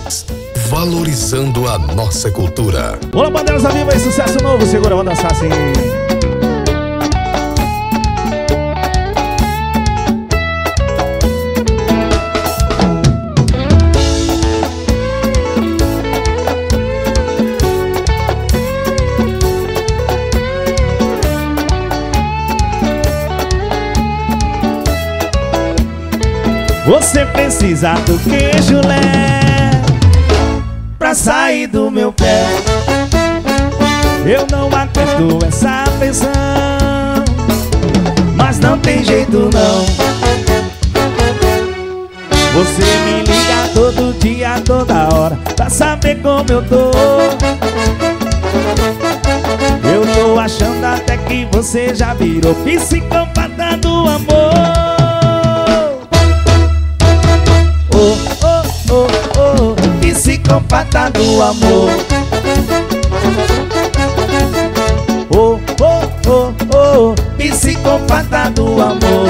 Vlogs, valorizando a nossa cultura. Olá, Bandeiras ao vivo aí, sucesso novo, segura, vamos dançar assim. Você precisa do queijo lé pra sair do meu pé. Eu não aguento essa pressão, mas não tem jeito não. Você me liga todo dia, toda hora, pra saber como eu tô. Eu tô achando até que você já virou psicopata do amor. Psicopata do amor. Oh, oh, oh, oh, psicopata do amor.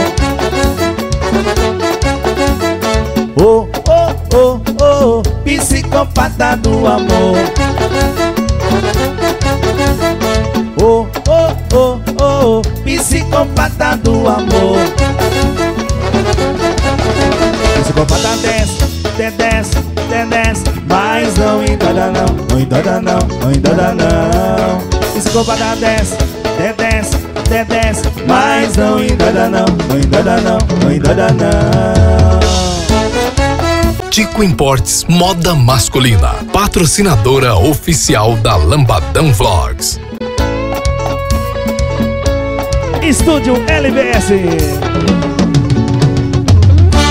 Oh, oh, oh, oh, psicopata do amor. Oh, oh, oh, oh, psicopata do amor. Psicopata desce, desce, desce, mas não endoida não, não endoida não, não endoida não. Psicopata desce, desce, desce, mas não endoida não, não endoida não, não endoida não. Tico Imports Moda Masculina, patrocinadora oficial da Lambadão Vlogs. Estúdio LBS.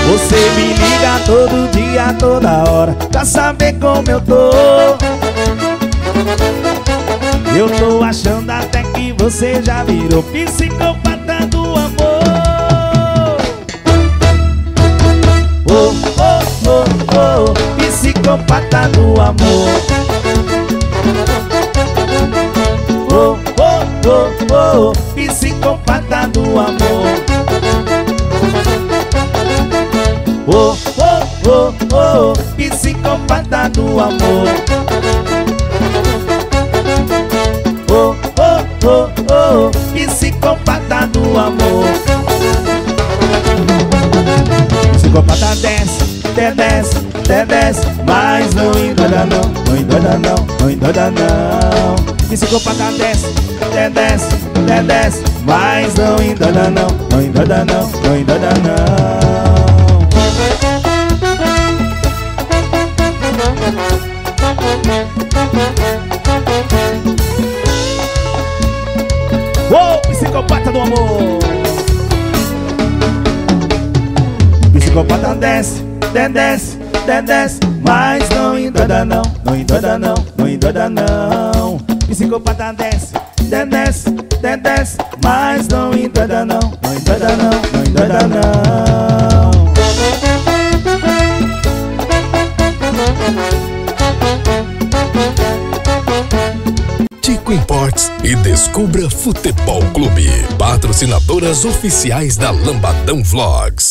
Você me liga todo dia, toda hora, pra saber como eu tô. Eu tô achando até que você já virou psicopata do amor. Oh, oh, oh, oh, psicopata do amor. Oh, oh, oh, oh, psicopata do amor. Oh, oh, oh, oh, psicopata do amor. Oh, oh, oh, oh, psicopata do amor. Psicopata desce, desce, desce, mas não endoida não, não endoida não, não endoida não. Psicopata desce, desce, desce, mas não endoida não, não endoida não, não endoida não. Uou, psicopata do amor. Psicopata desce, desce, desce, mas não endoida não, não endoida não, não endoida não. Psicopata desce, desce, desce, mas não endoida não, não endoida não, não endoida não. Tico Imports e Descubra Futebol Clube, patrocinadoras oficiais da Lambadão Vlogs.